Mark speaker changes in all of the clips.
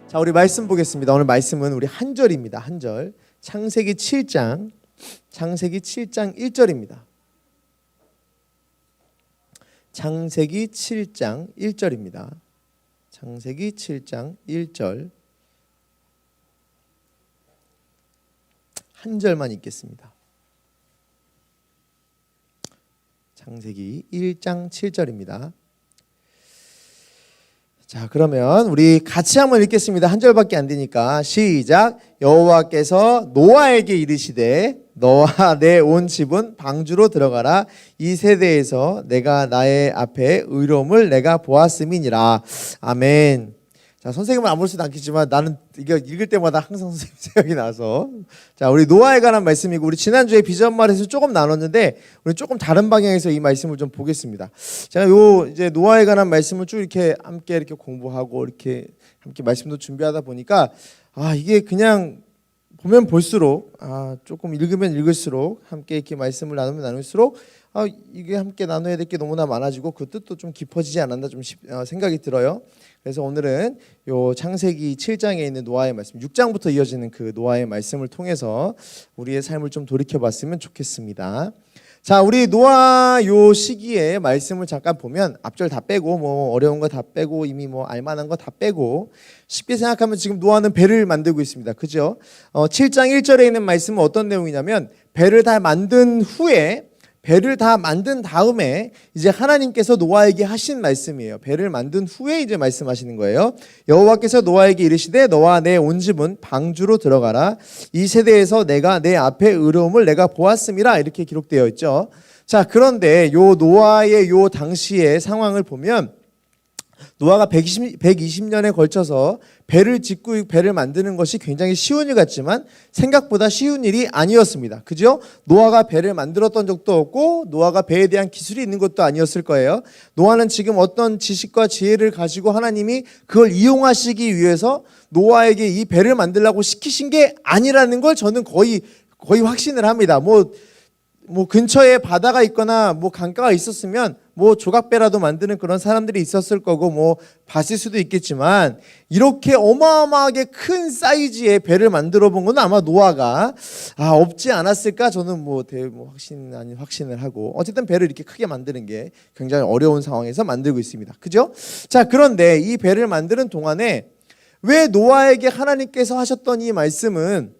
Speaker 1: 자, 우리 말씀 보겠습니다. 오늘 말씀은 우리 한 절입니다. 한 절. 창세기 7장 1절입니다. 창세기 7장 1절입니다. 창세기 7장 1절. 한 절만 읽겠습니다. 창세기 1장 7절입니다. 자, 그러면 우리 같이 한번 읽겠습니다. 한 절밖에 안 되니까 시작. 여호와께서 노아에게 이르시되 너와 내 온 집은 방주로 들어가라. 이 세대에서 내가 나의 앞에 의로움을 내가 보았음이니라. 아멘. 자, 선생님은 안 볼 수도 않겠지만 나는 이거 읽을 때마다 항상 선생님 생각이 나서, 자, 우리 노아에 관한 말씀이고, 우리 지난주에 비전말에서 조금 나눴는데 우리 조금 다른 방향에서 이 말씀을 좀 보겠습니다. 제가 이제 노아에 관한 말씀을 쭉 이렇게 함께 이렇게 공부하고 이렇게 함께 말씀도 준비하다 보니까 이게 그냥 보면 볼수록 조금 읽으면 읽을수록 함께 이렇게 말씀을 나누면 나눌수록 이게 함께 나눠야 될 게 너무나 많아지고 그 뜻도 좀 깊어지지 않았나 좀 생각이 들어요. 그래서 오늘은 요 창세기 7장에 있는 노아의 말씀, 6장부터 이어지는 그 노아의 말씀을 통해서 우리의 삶을 좀 돌이켜봤으면 좋겠습니다. 자, 우리 노아 요 시기에 말씀을 잠깐 보면 앞절 다 빼고 뭐 어려운 거 다 빼고 이미 뭐 알만한 거 다 빼고 쉽게 생각하면 지금 노아는 배를 만들고 있습니다. 그죠? 7장 1절에 있는 말씀은 어떤 내용이냐면 배를 다 만든 후에, 배를 다 만든 다음에 이제 하나님께서 노아에게 하신 말씀이에요. 배를 만든 후에 이제 말씀하시는 거예요. 여호와께서 노아에게 이르시되 너와 내 온 집은 방주로 들어가라. 이 세대에서 내가 내 앞에 의로움을 내가 보았음이라. 이렇게 기록되어 있죠. 자, 그런데 요 노아의 요 당시의 상황을 보면 노아가 120년에 걸쳐서 배를 짓고 배를 만드는 것이 굉장히 쉬운 일 같지만 생각보다 쉬운 일이 아니었습니다. 그죠? 노아가 배를 만들었던 적도 없고 노아가 배에 대한 기술이 있는 것도 아니었을 거예요. 노아는 지금 어떤 지식과 지혜를 가지고 하나님이 그걸 이용하시기 위해서 노아에게 이 배를 만들라고 시키신 게 아니라는 걸 저는 거의 확신을 합니다. 뭐 근처에 바다가 있거나 뭐 강가가 있었으면 뭐 조각배라도 만드는 그런 사람들이 있었을 거고 뭐 봤을 수도 있겠지만 이렇게 어마어마하게 큰 사이즈의 배를 만들어 본 건 아마 노아가 없지 않았을까. 저는 확신을 하고, 어쨌든 배를 이렇게 크게 만드는 게 굉장히 어려운 상황에서 만들고 있습니다. 그죠? 자, 그런데 이 배를 만드는 동안에 왜 노아에게 하나님께서 하셨던 이 말씀은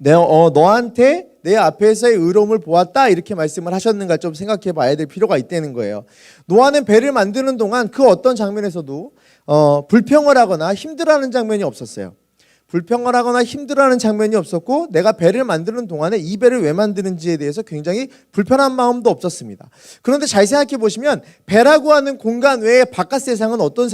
Speaker 1: 너한테 내 앞에서의 의로움을 보았다 이렇게 말씀을 하셨는가 좀 생각해 봐야 될 필요가 있다는 거예요. 노아는 배를 만드는 동안 그 어떤 장면에서도 불평을 하거나 힘들어하는 장면이 없었어요. 불평을 하거나 힘들어하는 장면이 없었고 내가 배를 만드는 동안에 이 배를 왜 만드는지에 대해서 굉장히 불편한 마음도 없었습니다. 그런데 잘 생각해 보시면 배라고 하는 공간 외에 바깥 세상은 어떤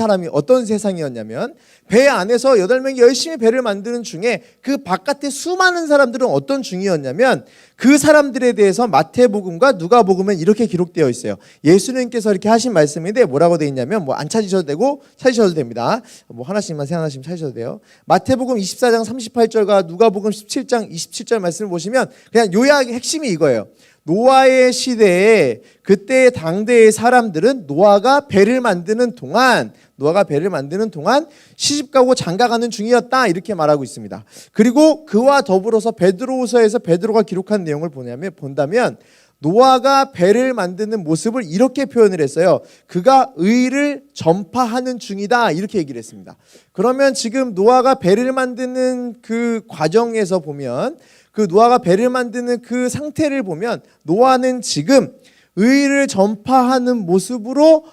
Speaker 1: 세상이었냐면 배 안에서 8명이 열심히 배를 만드는 중에 그 바깥에 수많은 사람들은 어떤 중이었냐면 그 사람들에 대해서 마태복음과 누가복음은 이렇게 기록되어 있어요. 예수님께서 이렇게 하신 말씀인데 뭐라고 되어 있냐면 안 찾으셔도 되고 찾으셔도 됩니다. 하나씩만 생각하시면 찾으셔도 돼요. 마태복음 24장 38절과 누가복음 17장 27절 말씀을 보시면 그냥 요약의 핵심이 이거예요. 노아의 시대에 그때 당대의 사람들은 노아가 배를 만드는 동안 시집가고 장가가는 중이었다 이렇게 말하고 있습니다. 그리고 그와 더불어서 베드로후서에서 베드로가 기록한 내용을 본다면 노아가 배를 만드는 모습을 이렇게 표현을 했어요. 그가 의를 전파하는 중이다 이렇게 얘기를 했습니다. 그러면 지금 노아가 배를 만드는 그 과정에서 보면, 그 노아가 배를 만드는 그 상태를 보면 노아는 지금 의를 전파하는 모습으로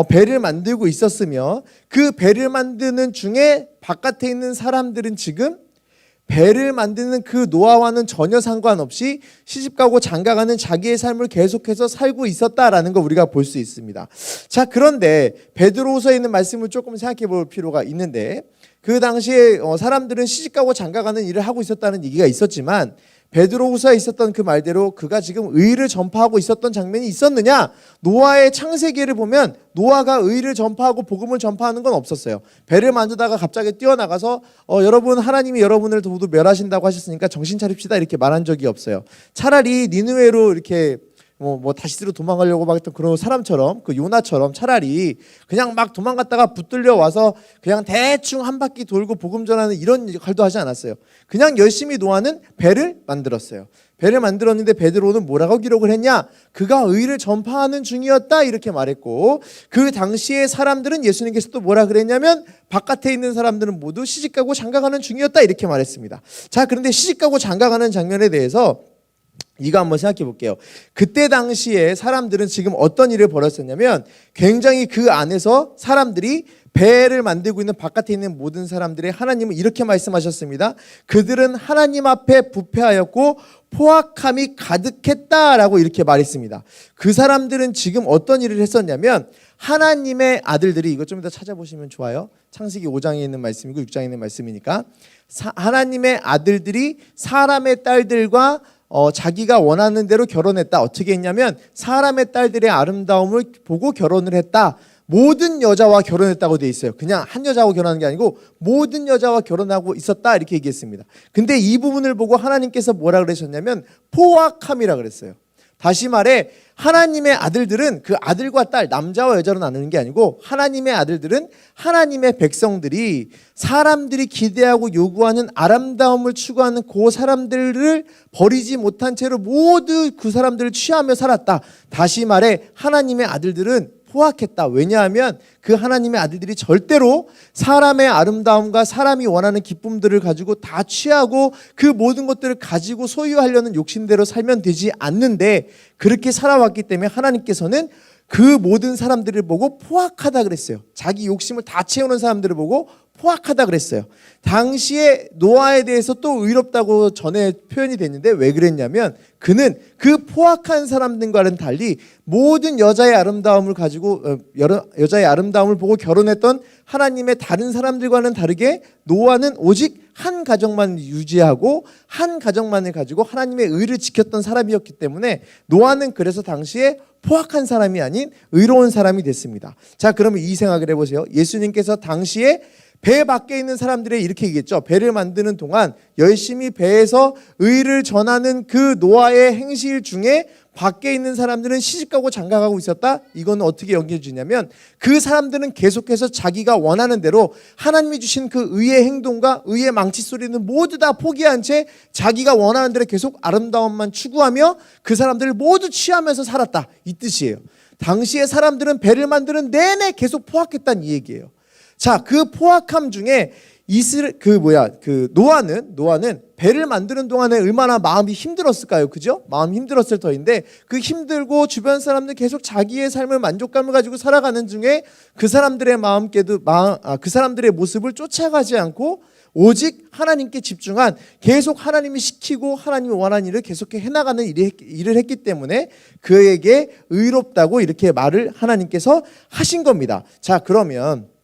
Speaker 1: 배를 만들고 있었으며 그 배를 만드는 중에 바깥에 있는 사람들은 지금 배를 만드는 그 노아와는 전혀 상관없이 시집가고 장가가는 자기의 삶을 계속해서 살고 있었다라는 걸 우리가 볼 수 있습니다. 자, 그런데 베드로후서에 있는 말씀을 조금 생각해 볼 필요가 있는데, 그 당시에 사람들은 시집가고 장가가는 일을 하고 있었다는 얘기가 있었지만 베드로후서에 있었던 그 말대로 그가 지금 의를 전파하고 있었던 장면이 있었느냐? 노아의 창세기를 보면 노아가 의를 전파하고 복음을 전파하는 건 없었어요. 배를 만들다가 갑자기 뛰어나가서 여러분, 하나님이 여러분을 모두 멸하신다고 하셨으니까 정신 차립시다 이렇게 말한 적이 없어요. 차라리 니느웨로 이렇게 뭐 다시스로 도망가려고 막 했던 그런 사람처럼, 그 요나처럼 차라리 그냥 막 도망갔다가 붙들려 와서 그냥 대충 한 바퀴 돌고 복음 전하는 이런 역할도 하지 않았어요. 그냥 열심히 노아는 배를 만들었어요. 배를 만들었는데 베드로는 뭐라고 기록을 했냐? 그가 의를 전파하는 중이었다 이렇게 말했고, 그 당시에 사람들은 예수님께서 또 뭐라 그랬냐면 바깥에 있는 사람들은 모두 시집가고 장가가는 중이었다 이렇게 말했습니다. 자, 그런데 시집가고 장가가는 장면에 대해서 이거 한번 생각해 볼게요. 그때 당시에 사람들은 지금 어떤 일을 벌였었냐면 굉장히 그 안에서 사람들이 배를 만들고 있는 바깥에 있는 모든 사람들의 하나님은 이렇게 말씀하셨습니다. 그들은 하나님 앞에 부패하였고 포악함이 가득했다라고 이렇게 말했습니다. 그 사람들은 지금 어떤 일을 했었냐면 하나님의 아들들이, 이거 좀 더 찾아보시면 좋아요. 창세기 5장에 있는 말씀이고 6장에 있는 말씀이니까, 하나님의 아들들이 사람의 딸들과 자기가 원하는 대로 결혼했다. 어떻게 했냐면 사람의 딸들의 아름다움을 보고 결혼을 했다. 모든 여자와 결혼했다고 돼 있어요. 그냥 한 여자하고 결혼하는 게 아니고 모든 여자와 결혼하고 있었다 이렇게 얘기했습니다. 근데 이 부분을 보고 하나님께서 뭐라 그러셨냐면 포악함이라 그랬어요. 다시 말해 하나님의 아들들은 그 아들과 딸, 남자와 여자로 나누는 게 아니고 하나님의 아들들은 하나님의 백성들이 사람들이 기대하고 요구하는 아름다움을 추구하는 그 사람들을 버리지 못한 채로 모두 그 사람들을 취하며 살았다. 다시 말해 하나님의 아들들은 포악했다. 왜냐하면 그 하나님의 아들들이 절대로 사람의 아름다움과 사람이 원하는 기쁨들을 가지고 다 취하고 그 모든 것들을 가지고 소유하려는 욕심대로 살면 되지 않는데, 그렇게 살아왔기 때문에 하나님께서는 그 모든 사람들을 보고 포악하다 그랬어요. 자기 욕심을 다 채우는 사람들을 보고 포악하다 그랬어요. 당시에 노아에 대해서 또 의롭다고 전에 표현이 됐는데 왜 그랬냐면 그는 그 포악한 사람들과는 달리 모든 여자의 아름다움을 가지고 여자의 아름다움을 보고 결혼했던 하나님의 다른 사람들과는 다르게 노아는 오직 한 가정만 유지하고 한 가정만을 가지고 하나님의 의를 지켰던 사람이었기 때문에 노아는 그래서 당시에 포악한 사람이 아닌 의로운 사람이 됐습니다. 자, 그러면 이 생각을 해보세요. 예수님께서 당시에 배 밖에 있는 사람들이 이렇게 얘기했죠. 배를 만드는 동안 열심히 배에서 의를 전하는 그 노아의 행실 중에 밖에 있는 사람들은 시집가고 장가가고 있었다. 이건 어떻게 연결해 주냐면 그 사람들은 계속해서 자기가 원하는 대로 하나님이 주신 그 의의 행동과 의의 망치 소리는 모두 다 포기한 채 자기가 원하는 대로 계속 아름다움만 추구하며 그 사람들을 모두 취하면서 살았다. 이 뜻이에요. 당시의 사람들은 배를 만드는 내내 계속 포악했다는 이 얘기예요. 자, 그 포악함 중에 노아는 배를 만드는 동안에 얼마나 마음이 힘들었을까요? 그죠? 마음 힘들었을 터인데 그 힘들고 주변 사람들 계속 자기의 삶을 만족감을 가지고 살아가는 중에 그 사람들의 그 사람들의 모습을 쫓아가지 않고 오직 하나님께 집중한, 계속 하나님이 시키고 하나님이 원하는 일을 계속해 해나가는 일을 했기 때문에 그에게 의롭다고 이렇게 말을 하나님께서 하신 겁니다. 자, 그러면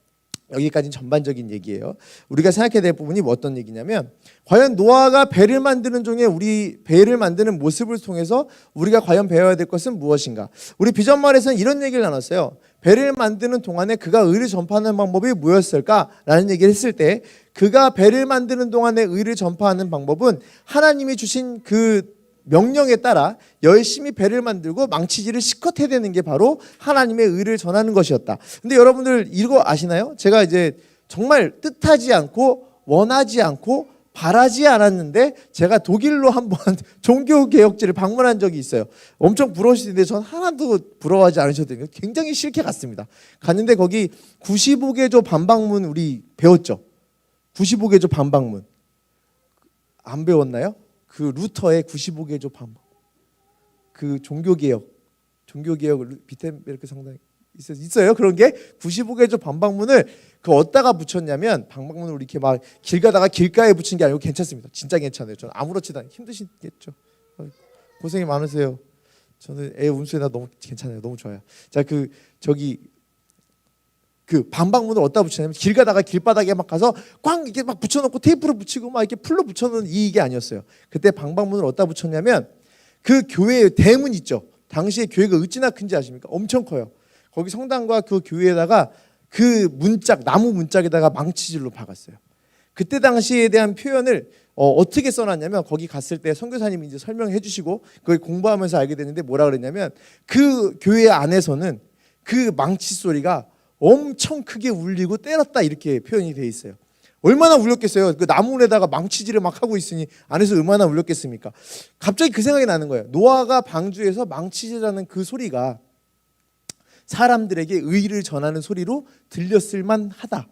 Speaker 1: 여기까지는 전반적인 얘기예요. 우리가 생각해야 될 부분이 어떤 얘기냐면 과연 노아가 배를 만드는 중에 우리 배를 만드는 모습을 통해서 우리가 과연 배워야 될 것은 무엇인가? 우리 비전말에서는 이런 얘기를 나눴어요. 배를 만드는 동안에 그가 의를 전파하는 방법이 무엇일까라는 얘기를 했을 때 그가 배를 만드는 동안에 의를 전파하는 방법은 하나님이 주신 그 명령에 따라 열심히 배를 만들고 망치질을 실컷 해대는 게 바로 하나님의 의를 전하는 것이었다. 근데 여러분들 이거 아시나요? 제가 이제 정말 뜻하지 않고 원하지 않고 바라지 않았는데 제가 독일로 한번 종교개혁지를 방문한 적이 있어요. 엄청 부러우시는데 전 하나도 부러워하지 않으셔도 돼요. 굉장히 싫게 갔습니다. 갔는데 거기 95개조 반박문 우리 배웠죠? 95개조 반박문 안 배웠나요? 그 루터의 95개조 반박, 그 종교개혁을 비텐베르크 성당에 있어요. 그런 게 95개조 반박문을 어디다가 붙였냐면, 반박문을 우리 이렇게 막 길 가다가 길가에 붙인 게 아니고 괜찮습니다. 진짜 괜찮아요. 저는 아무렇지도 않아요. 힘드시겠죠. 고생이 많으세요. 저는 애 운수에 너무 괜찮아요. 너무 좋아요. 자, 그 반박문을 어디다 붙이냐면 길 가다가 길바닥에 막 가서 꽝 이렇게 막 붙여놓고 테이프로 붙이고 막 이렇게 풀로 붙여놓은 이게 아니었어요. 그때 반박문을 어디다 붙였냐면 그 교회의 대문 있죠. 당시에 교회가 어찌나 큰지 아십니까? 엄청 커요. 거기 성당과 그 교회에다가 그 문짝, 나무 문짝에다가 망치질로 박았어요. 그때 당시에 대한 표현을 어떻게 써놨냐면 거기 갔을 때 선교사님이 이제 설명해 주시고 그걸 공부하면서 알게 됐는데 뭐라 그랬냐면 그 교회 안에서는 그 망치 소리가 엄청 크게 울리고 때렸다 이렇게 표현이 돼 있어요. 얼마나 울렸겠어요. 그 나무에다가 망치질을 막 하고 있으니 안에서 얼마나 울렸겠습니까? 갑자기 그 생각이 나는 거예요. 노아가 방주에서 망치질하는 그 소리가 사람들에게 의의를 전하는 소리로 들렸을 만하다.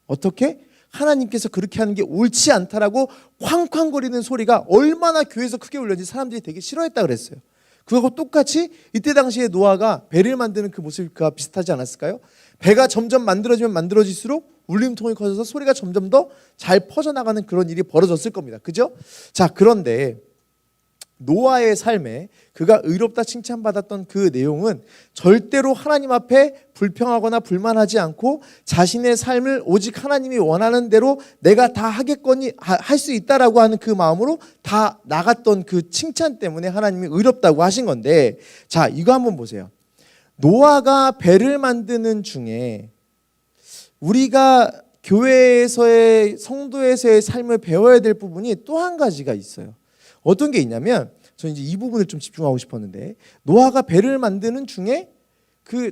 Speaker 1: 어떻게? 하나님께서 그렇게 하는 게 옳지 않다라고 쾅쾅거리는 소리가 얼마나 교회에서 크게 울렸는지 사람들이 되게 싫어했다 그랬어요. 그거하고 똑같이 이때 당시에 노아가 배를 만드는 그 모습과 비슷하지 않았을까요? 배가 점점 만들어지면 만들어질수록 울림통이 커져서 소리가 점점 더 잘 퍼져나가는 그런 일이 벌어졌을 겁니다. 그죠? 자, 그런데 노아의 삶에 그가 의롭다 칭찬받았던 그 내용은 절대로 하나님 앞에 불평하거나 불만하지 않고 자신의 삶을 오직 하나님이 원하는 대로 내가 다 하겠거니 할 수 있다라고 하는 그 마음으로 다 나갔던 그 칭찬 때문에 하나님이 의롭다고 하신 건데, 자, 이거 한번 보세요. 노아가 배를 만드는 중에 우리가 교회에서의 성도에서의 삶을 배워야 될 부분이 또 한 가지가 있어요. 어떤 게 있냐면 저는 이제 이 부분을 좀 집중하고 싶었는데, 노아가 배를 만드는 중에 그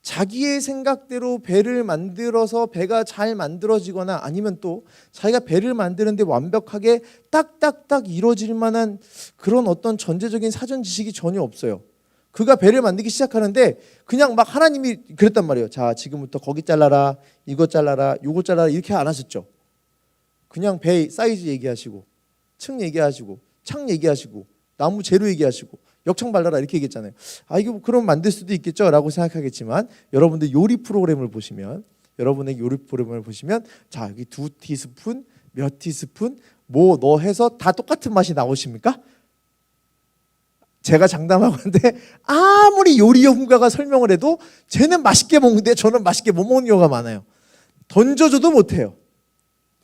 Speaker 1: 자기의 생각대로 배를 만들어서 배가 잘 만들어지거나 아니면 또 자기가 배를 만드는데 완벽하게 딱딱딱 이루어질 만한 그런 어떤 전제적인 사전 지식이 전혀 없어요. 그가 배를 만들기 시작하는데 그냥 막 하나님이 그랬단 말이에요. 자, 지금부터 거기 잘라라, 이거 잘라라, 요거 잘라라 이렇게 안 하셨죠. 그냥 배 사이즈 얘기하시고 층 얘기하시고 창 얘기하시고 나무 재료 얘기하시고 역청 발라라 이렇게 얘기했잖아요. 아, 이거 뭐 그럼 만들 수도 있겠죠 라고 생각하겠지만, 여러분들 요리 프로그램을 보시면 자, 여기 2티스푼 몇 티스푼 뭐 너 해서 다 똑같은 맛이 나오십니까? 제가 장담하고 하는데 아무리 요리 연구가가 설명을 해도 쟤는 맛있게 먹는데 저는 맛있게 못 먹는 경우가 많아요. 던져줘도 못해요.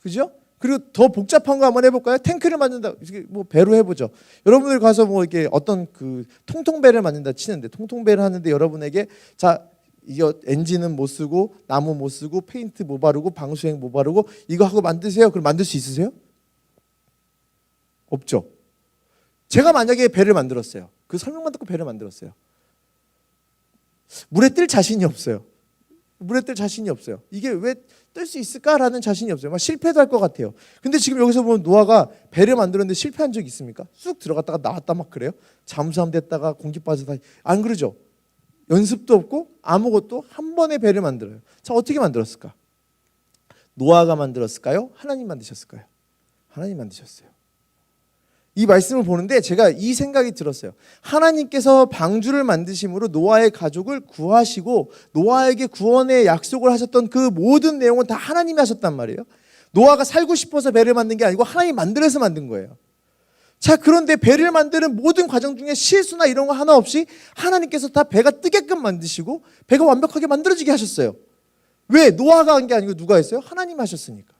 Speaker 1: 그죠? 그리고 더 복잡한 거 한번 해볼까요? 탱크를 만든다, 뭐 배로 해보죠. 여러분들 가서 뭐 이렇게 어떤 그 통통배를 만든다 치는데, 통통배를 하는데 여러분에게 자, 이거 엔진은 못 쓰고 나무 못 쓰고 페인트 못 바르고 방수행 못 바르고 이거 하고 만드세요. 그럼 만들 수 있으세요? 없죠. 제가 만약에 배를 만들었어요. 그 설명만 듣고 배를 만들었어요. 물에 뜰 자신이 없어요. 물에 뜰 자신이 없어요. 이게 왜 뜰 수 있을까라는 자신이 없어요. 막 실패도 할 것 같아요. 근데 지금 여기서 보면 노아가 배를 만들었는데 실패한 적이 있습니까? 쑥 들어갔다가 나왔다 막 그래요? 잠수함 됐다가 공기 빠져서 다시 안 그러죠. 연습도 없고 아무것도 한 번에 배를 만들어요. 자, 어떻게 만들었을까? 노아가 만들었을까요? 하나님 만드셨을까요? 하나님 만드셨어요. 이 말씀을 보는데 제가 이 생각이 들었어요. 하나님께서 방주를 만드심으로 노아의 가족을 구하시고 노아에게 구원의 약속을 하셨던 그 모든 내용은 다 하나님이 하셨단 말이에요. 노아가 살고 싶어서 배를 만든 게 아니고 하나님이 만들어서 만든 거예요. 자, 그런데 배를 만드는 모든 과정 중에 실수나 이런 거 하나 없이 하나님께서 다 배가 뜨게끔 만드시고 배가 완벽하게 만들어지게 하셨어요. 왜? 노아가 한 게 아니고 누가 했어요? 하나님이 하셨으니까.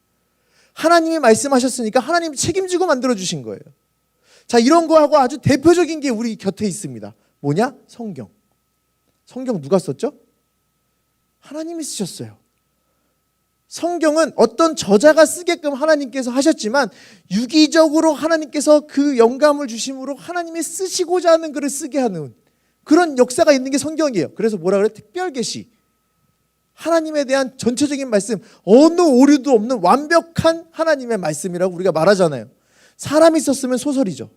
Speaker 1: 하나님이 말씀하셨으니까 하나님이 책임지고 만들어주신 거예요. 자, 이런 거하고 아주 대표적인 게 우리 곁에 있습니다. 뭐냐? 성경. 성경 누가 썼죠? 하나님이 쓰셨어요. 성경은 어떤 저자가 쓰게끔 하나님께서 하셨지만 유기적으로 하나님께서 그 영감을 주심으로 하나님이 쓰시고자 하는 글을 쓰게 하는 그런 역사가 있는 게 성경이에요. 그래서 뭐라 그래? 특별계시. 하나님에 대한 전체적인 말씀, 어느 오류도 없는 완벽한 하나님의 말씀이라고 우리가 말하잖아요. 사람이 썼으면 소설이죠.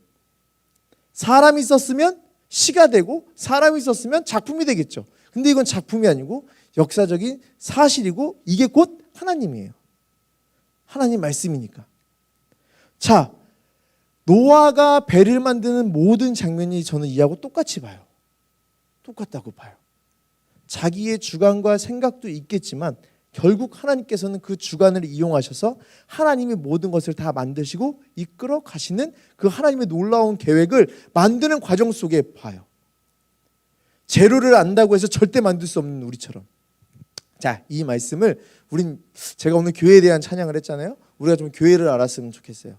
Speaker 1: 사람이 썼으면 시가 되고 사람이 썼으면 작품이 되겠죠. 근데 이건 작품이 아니고 역사적인 사실이고 이게 곧 하나님이에요. 하나님 말씀이니까. 자, 노아가 배를 만드는 모든 장면이 저는 이하고 똑같이 봐요. 똑같다고 봐요. 자기의 주관과 생각도 있겠지만 결국 하나님께서는 그 주관을 이용하셔서 하나님이 모든 것을 다 만드시고 이끌어 가시는 그 하나님의 놀라운 계획을 만드는 과정 속에 봐요. 재료를 안다고 해서 절대 만들 수 없는 우리처럼. 자, 이 말씀을 제가 오늘 교회에 대한 찬양을 했잖아요. 우리가 좀 교회를 알았으면 좋겠어요.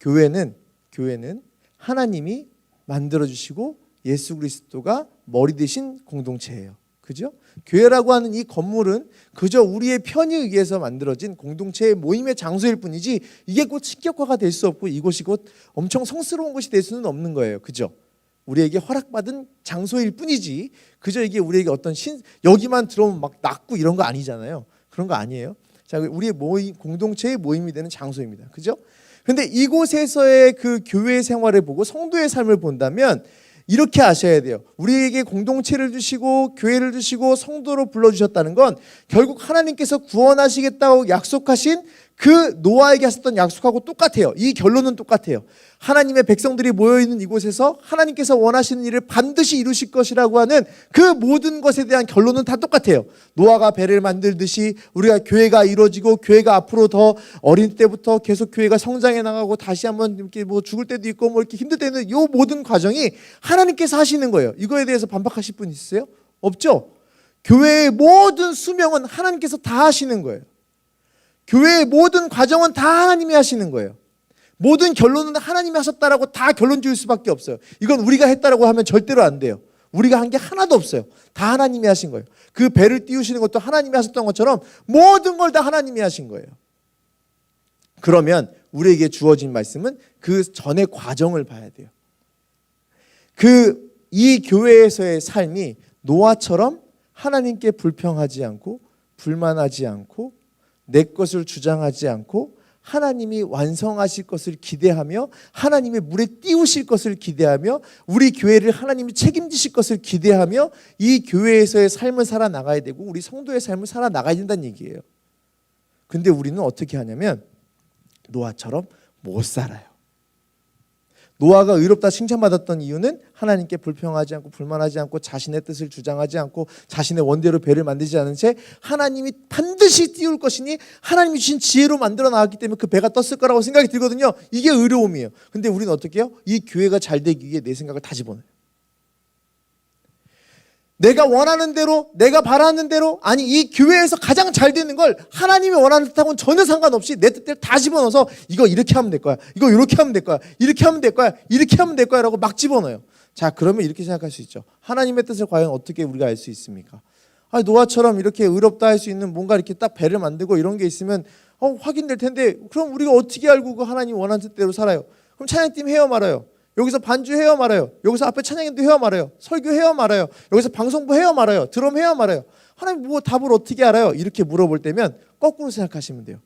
Speaker 1: 교회는 하나님이 만들어 주시고 예수 그리스도가 머리 되신 공동체예요. 그죠? 교회라고 하는 이 건물은 그저 우리의 편의에 의해서 만들어진 공동체의 모임의 장소일 뿐이지 이게 곧 신격화가 될 수 없고 이곳이 곧 엄청 성스러운 곳이 될 수는 없는 거예요. 그죠? 우리에게 허락받은 장소일 뿐이지 그저 이게 우리에게 어떤 여기만 들어오면 막 낫고 이런 거 아니잖아요. 그런 거 아니에요. 자, 우리의 모임, 공동체의 모임이 되는 장소입니다. 그죠? 근데 이곳에서의 그 교회 생활을 보고 성도의 삶을 본다면 이렇게 아셔야 돼요. 우리에게 공동체를 주시고 교회를 주시고 성도로 불러주셨다는 건 결국 하나님께서 구원하시겠다고 약속하신 그 노아에게 하셨던 약속하고 똑같아요. 이 결론은 똑같아요. 하나님의 백성들이 모여있는 이곳에서 하나님께서 원하시는 일을 반드시 이루실 것이라고 하는 그 모든 것에 대한 결론은 다 똑같아요. 노아가 배를 만들듯이 우리가 교회가 이루어지고 교회가 앞으로 더 어린 때부터 계속 교회가 성장해 나가고 다시 한번 이렇게 뭐 죽을 때도 있고 뭐 이렇게 힘들 때는 이 모든 과정이 하나님께서 하시는 거예요. 이거에 대해서 반박하실 분 있으세요? 없죠? 교회의 모든 수명은 하나님께서 다 하시는 거예요. 교회의 모든 과정은 다 하나님이 하시는 거예요. 모든 결론은 하나님이 하셨다라고 다 결론 지을 수밖에 없어요. 이건 우리가 했다라고 하면 절대로 안 돼요. 우리가 한 게 하나도 없어요. 다 하나님이 하신 거예요. 그 배를 띄우시는 것도 하나님이 하셨던 것처럼 모든 걸 다 하나님이 하신 거예요. 그러면 우리에게 주어진 말씀은 그 전의 과정을 봐야 돼요. 이 교회에서의 삶이 노아처럼 하나님께 불평하지 않고 불만하지 않고 내 것을 주장하지 않고 하나님이 완성하실 것을 기대하며 하나님의 물에 띄우실 것을 기대하며 우리 교회를 하나님이 책임지실 것을 기대하며 이 교회에서의 삶을 살아나가야 되고 우리 성도의 삶을 살아나가야 된다는 얘기예요. 근데 우리는 어떻게 하냐면 노아처럼 못 살아요. 노아가 의롭다 칭찬받았던 이유는 하나님께 불평하지 않고 불만하지 않고 자신의 뜻을 주장하지 않고 자신의 원대로 배를 만들지 않은 채 하나님이 반드시 띄울 것이니 하나님이 주신 지혜로 만들어 나왔기 때문에 그 배가 떴을 거라고 생각이 들거든요. 이게 의로움이에요. 근데 우리는 어떻게 해요? 이 교회가 잘 되기 위해 내 생각을 다 집어넣어요. 내가 원하는 대로 내가 바라는 대로 아니 이 교회에서 가장 잘 되는 걸 하나님이 원하는 뜻하고는 전혀 상관없이 내 뜻대로 다 집어넣어서 이거 이렇게 하면 될 거야. 이거 이렇게 하면 될 거야. 이렇게 하면 될 거야. 이렇게 하면 될 거야 라고 막 집어넣어요. 자, 그러면 이렇게 생각할 수 있죠. 하나님의 뜻을 과연 어떻게 우리가 알 수 있습니까? 아니, 노아처럼 이렇게 의롭다 할 수 있는 뭔가 이렇게 딱 배를 만들고 이런 게 있으면 확인될 텐데 그럼 우리가 어떻게 알고 그 하나님 원하는 뜻대로 살아요? 그럼 찬양팀 헤어 말아요. 여기서 반주 해요 말아요. 여기서 앞에 찬양인도 해요 말아요. 설교 해요 말아요. 여기서 방송부 해요 말아요. 드럼 해요 말아요. 하나님 뭐 답을 어떻게 알아요? 이렇게 물어볼 때면 거꾸로 생각하시면 돼요.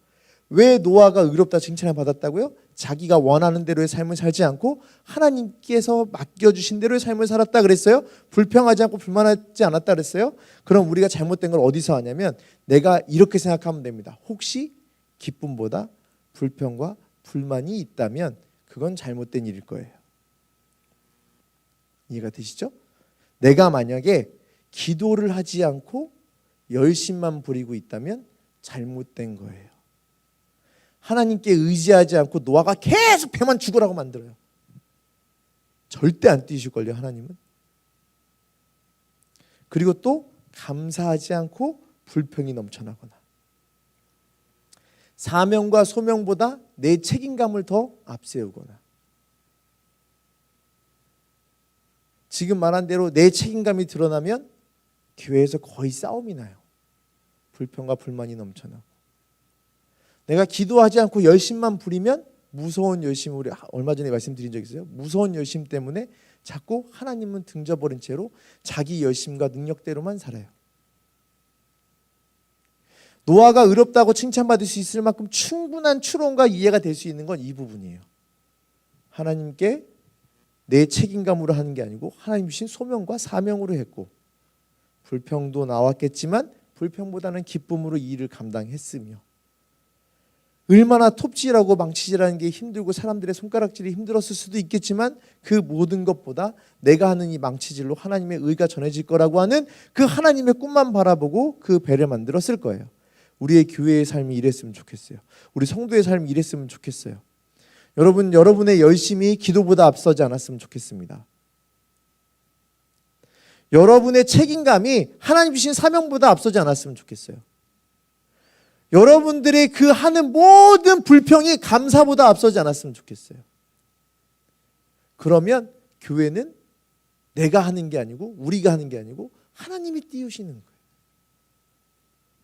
Speaker 1: 왜 노아가 의롭다 칭찬을 받았다고요? 자기가 원하는 대로의 삶을 살지 않고 하나님께서 맡겨주신 대로의 삶을 살았다 그랬어요? 불평하지 않고 불만하지 않았다 그랬어요? 그럼 우리가 잘못된 걸 어디서 하냐면 내가 이렇게 생각하면 됩니다. 혹시 기쁨보다 불평과 불만이 있다면 그건 잘못된 일일 거예요. 이해가 되시죠? 내가 만약에 기도를 하지 않고 열심만 부리고 있다면 잘못된 거예요. 하나님께 의지하지 않고 노아가 계속 배만 죽으라고 만들어요. 절대 안 뛰실걸요, 하나님은. 그리고 또 감사하지 않고 불평이 넘쳐나거나 사명과 소명보다 내 책임감을 더 앞세우거나 지금 말한 대로 내 책임감이 드러나면 교회에서 거의 싸움이 나요. 불평과 불만이 넘쳐나고 내가 기도하지 않고 열심만 부리면 무서운 열심, 우리 얼마 전에 말씀드린 적 있어요. 무서운 열심 때문에 자꾸 하나님은 등져버린 채로 자기 열심과 능력대로만 살아요. 노아가 의롭다고 칭찬받을 수 있을 만큼 충분한 추론과 이해가 될 수 있는 건 이 부분이에요. 하나님께 내 책임감으로 하는 게 아니고 하나님 주신 소명과 사명으로 했고 불평도 나왔겠지만 불평보다는 기쁨으로 이 일을 감당했으며 얼마나 톱질하고 망치질하는 게 힘들고 사람들의 손가락질이 힘들었을 수도 있겠지만 그 모든 것보다 내가 하는 이 망치질로 하나님의 의가 전해질 거라고 하는 그 하나님의 꿈만 바라보고 그 배를 만들었을 거예요. 우리의 교회의 삶이 이랬으면 좋겠어요. 우리 성도의 삶이 이랬으면 좋겠어요. 여러분의 열심이 기도보다 앞서지 않았으면 좋겠습니다. 여러분의 책임감이 하나님 주신 사명보다 앞서지 않았으면 좋겠어요. 여러분들의 그 하는 모든 불평이 감사보다 앞서지 않았으면 좋겠어요. 그러면 교회는 내가 하는 게 아니고 우리가 하는 게 아니고 하나님이 띄우시는 거예요.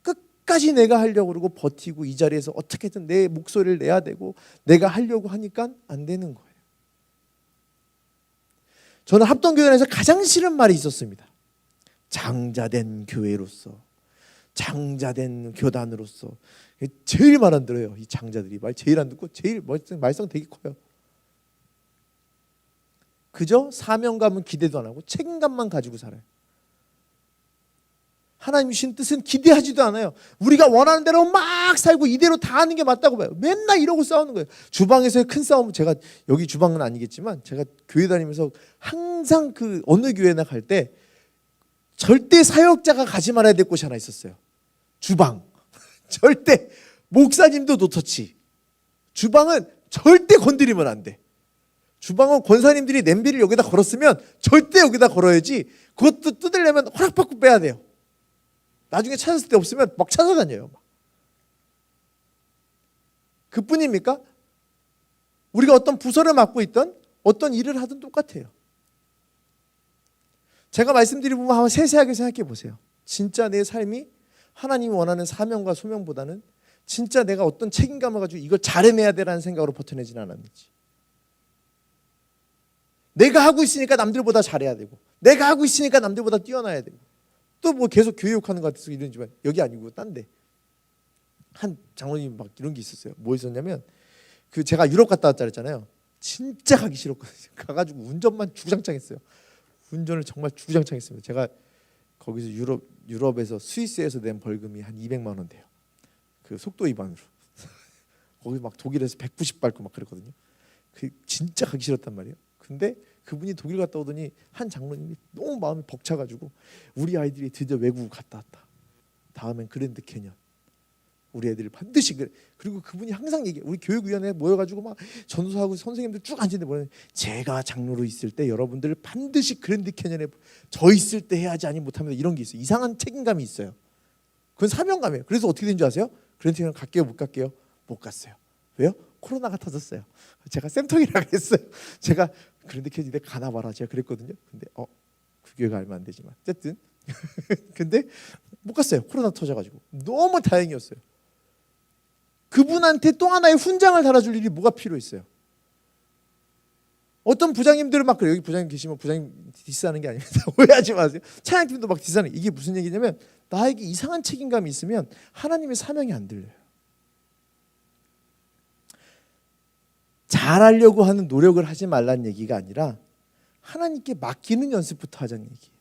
Speaker 1: 끝까지 내가 하려고 그러고 버티고 이 자리에서 어떻게든 내 목소리를 내야 되고 내가 하려고 하니까 안 되는 거예요. 저는 합동교단에서 가장 싫은 말이 있었습니다. 장자된 교회로서, 장자된 교단으로서. 제일 말 안 들어요. 이 장자들이 말 제일 안 듣고 제일 말썽 되게 커요. 그저 사명감은 기대도 안 하고 책임감만 가지고 살아요. 하나님 주신 뜻은 기대하지도 않아요. 우리가 원하는 대로 막 살고 이대로 다 하는 게 맞다고 봐요. 맨날 이러고 싸우는 거예요. 주방에서의 큰 싸움, 제가 여기 주방은 아니겠지만 제가 교회 다니면서 항상 그 어느 교회나 갈 때 절대 사역자가 가지 말아야 될 곳이 하나 있었어요. 주방. 절대 목사님도 노터치. 주방은 절대 건드리면 안 돼. 주방은 권사님들이 냄비를 여기다 걸었으면 절대 여기다 걸어야지. 그것도 뜯으려면 허락받고 빼야 돼요. 나중에 찾았을 때 없으면 막 찾아다녀요. 그뿐입니까? 우리가 어떤 부서를 맡고 있던 어떤 일을 하든 똑같아요. 제가 말씀드린 부분 한번 세세하게 생각해 보세요. 진짜 내 삶이 하나님이 원하는 사명과 소명보다는 진짜 내가 어떤 책임감을 가지고 이걸 잘해내야 되라는 생각으로 버텨내지는 않았는지. 내가 하고 있으니까 남들보다 잘해야 되고, 내가 하고 있으니까 남들보다 뛰어나야 되고, 또 뭐 계속 교육하는 것 같아서 이러지만 여기 아니고 딴 데. 한 장로님 막 이런 게 있었어요. 뭐 있었냐면 그 제가 유럽 갔다 왔다 그랬잖아요. 진짜 가기 싫었거든요. 가가지고 운전만 주구장창 했어요. 운전을 정말 주구장창 했습니다. 제가 거기서 유럽에서 스위스에서 낸 벌금이 한 200만 원 돼요. 그 속도 위반으로. 거기 막 독일에서 190 밟고 막 그랬거든요. 그 진짜 가기 싫었단 말이에요. 근데 그분이 독일 갔다 오더니 한 장로님이 너무 마음이 벅차가지고 우리 아이들이 드디어 외국을 갔다 왔다. 다음엔 그랜드 캐년. 우리 애들이 반드시 그래. 그리고 그분이 항상 얘기해. 우리 교육위원회에 모여가지고 막 전도사하고 선생님들 쭉 앉는데 뭐냐면 제가 장로로 있을 때 여러분들 반드시 그랜드 캐년에 저 있을 때 해야지 아니 못합니다. 이런 게 있어요. 이상한 책임감이 있어요. 그건 사명감이에요. 그래서 어떻게 된 줄 아세요? 그랜드 캐년 갈게요 못 갈게요? 못 갔어요. 왜요? 코로나가 터졌어요. 제가 쌤통이라고 했어요. 제가 그랜드 캐년에 가나 봐라 제가 그랬거든요. 근데 그 교회가 알면 안 되지만 어쨌든 근데 못 갔어요. 코로나 터져가지고 너무 다행이었어요. 그분한테 또 하나의 훈장을 달아줄 일이 뭐가 필요했어요? 어떤 부장님들은 막 그래요. 여기 부장님 계시면 부장님 디스하는 게 아닙니다. 오해하지 마세요. 찬양팀도 막 디스하는 이게 무슨 얘기냐면 나에게 이상한 책임감이 있으면 하나님의 사명이 안 들려요. 잘하려고 하는 노력을 하지 말라는 얘기가 아니라 하나님께 맡기는 연습부터 하자는 얘기예요.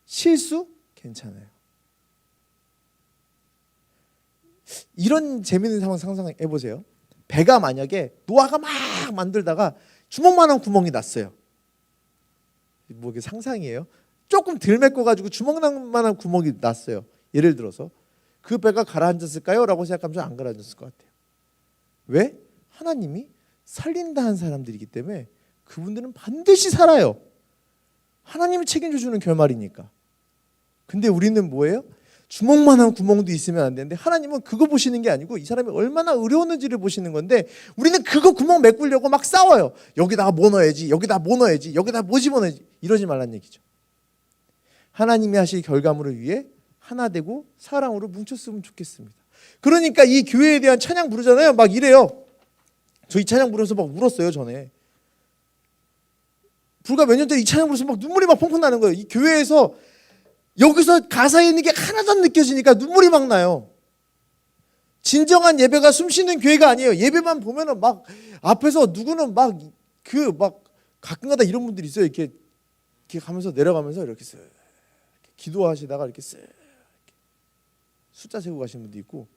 Speaker 1: 실수? 괜찮아요. 이런 재미있는 상황 상상해 보세요. 배가 만약에 노아가 막 만들다가 주먹만한 구멍이 났어요. 뭐 이게 상상이에요. 조금 덜 메꿔가지고 주먹만한 구멍이 났어요. 예를 들어서 그 배가 가라앉았을까요? 라고 생각하면 안 가라앉았을 것 같아요. 왜? 하나님이 살린다 한 사람들이기 때문에 그분들은 반드시 살아요. 하나님이 책임져 주는 결말이니까. 근데 우리는 뭐예요? 주먹만한 구멍도 있으면 안 되는데 하나님은 그거 보시는 게 아니고 이 사람이 얼마나 어려웠는지를 보시는 건데 우리는 그거 구멍 메꾸려고 막 싸워요. 여기다가 뭐 넣어야지, 여기다 뭐 넣어야지, 여기다 뭐 집어넣어야지. 이러지 말란 얘기죠. 하나님이 하실 결과물을 위해 하나 되고 사랑으로 뭉쳤으면 좋겠습니다. 그러니까 이 교회에 대한 찬양 부르잖아요. 막 이래요. 저 이 찬양 부르면서 막 울었어요. 전에 불과 몇 년 전에 이 찬양 부르면서 막 눈물이 막 펑펑 나는 거예요. 이 교회에서 여기서 가사에 있는 게 하나도 안 느껴지니까 눈물이 막 나요. 진정한 예배가 숨쉬는 교회가 아니에요. 예배만 보면은 막 앞에서 누구는 막 가끔가다 이런 분들이 있어요. 이렇게 가면서 내려가면서 이렇게 쓱 기도하시다가 이렇게 쓱 숫자 세고 가시는 분도 있고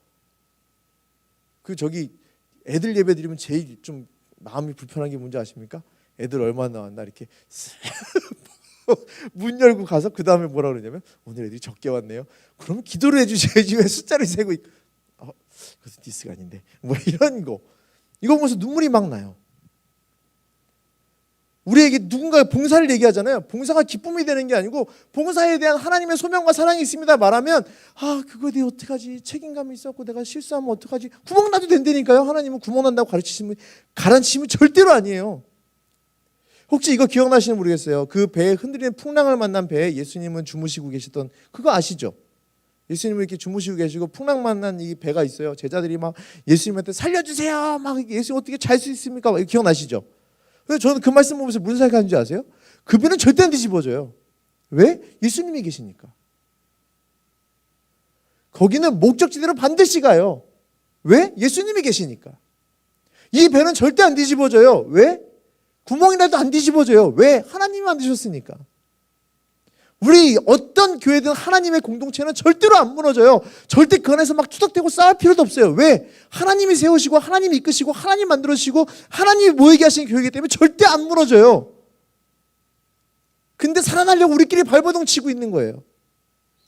Speaker 1: 그 저기 애들 예배 드리면 제일 좀 마음이 불편한 게 뭔지 아십니까? 애들 얼마나 나왔나 이렇게 문 열고 가서 그 다음에 뭐라 그러냐면 오늘 애들이 적게 왔네요. 그러면 기도를 해주셔야지 왜 숫자를 세고 그것도 디스가 아닌데 뭐 이런 거 이거 보면서 눈물이 막 나요. 우리에게 누군가 봉사를 얘기하잖아요. 봉사가 기쁨이 되는 게 아니고 봉사에 대한 하나님의 소명과 사랑이 있습니다 말하면 그거에 대해 어떡하지 책임감이 있었고 내가 실수하면 어떡하지 구멍 나도 된다니까요. 하나님은 구멍 난다고 가르치시면 절대로 아니에요. 혹시 이거 기억나시는 모르겠어요. 그 배에 흔들리는 풍랑을 만난 배에 예수님은 주무시고 계시던 그거 아시죠? 예수님은 이렇게 주무시고 계시고 풍랑 만난 이 배가 있어요. 제자들이 막 예수님한테 살려주세요. 막 예수님 어떻게 잘 수 있습니까? 막 기억나시죠? 근데 저는 그 말씀 보면서 무슨 생각하는지 아세요? 그 배는 절대 안 뒤집어져요. 왜? 예수님이 계시니까. 거기는 목적지대로 반드시 가요. 왜? 예수님이 계시니까. 이 배는 절대 안 뒤집어져요. 왜? 구멍이라도 안 뒤집어져요. 왜? 하나님이 만드셨으니까. 우리 어떤 교회든 하나님의 공동체는 절대로 안 무너져요. 절대 그 안에서 막 투닥대고 싸울 필요도 없어요. 왜? 하나님이 세우시고 하나님이 이끄시고 하나님 만들어주시고 하나님이 모이게 하신 교회이기 때문에 절대 안 무너져요. 근데 살아나려고 우리끼리 발버둥 치고 있는 거예요.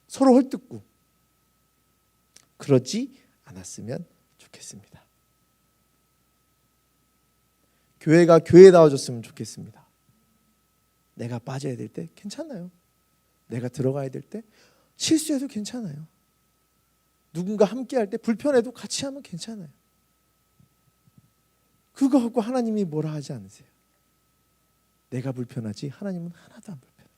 Speaker 1: 서로 헐뜯고. 그러지 않았으면 좋겠습니다. 교회가 교회다워졌으면 좋겠습니다. 내가 빠져야 될 때 괜찮아요. 내가 들어가야 될 때 실수해도 괜찮아요. 누군가 함께 할 때 불편해도 같이 하면 괜찮아요. 그거 갖고 하나님이 뭐라 하지 않으세요. 내가 불편하지 하나님은 하나도 안 불편해요.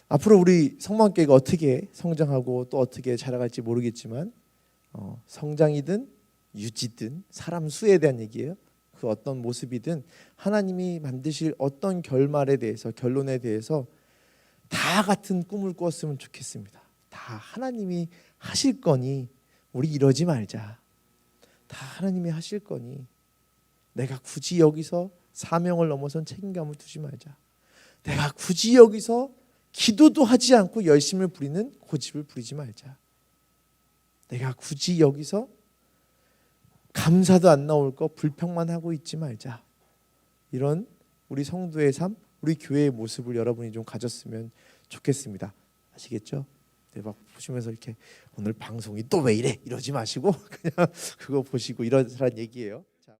Speaker 1: 앞으로 우리 성만교회가 어떻게 성장하고 또 어떻게 자라갈지 모르겠지만 성장이든 유지든 사람 수에 대한 얘기예요. 그 어떤 모습이든 하나님이 만드실 어떤 결말에 대해서 결론에 대해서 다 같은 꿈을 꾸었으면 좋겠습니다. 다 하나님이 하실 거니 우리 이러지 말자. 다 하나님이 하실 거니 내가 굳이 여기서 사명을 넘어선 책임감을 두지 말자. 내가 굳이 여기서 기도도 하지 않고 열심을 부리는 고집을 부리지 말자. 내가 굳이 여기서 감사도 안 나올 거 불평만 하고 있지 말자. 이런 우리 성도의 삶, 우리 교회의 모습을 여러분이 좀 가졌으면 좋겠습니다. 아시겠죠? 네, 막 보시면서 이렇게 오늘 방송이 또 왜 이래 이러지 마시고 그냥 그거 보시고 이러라는 얘기예요. 자.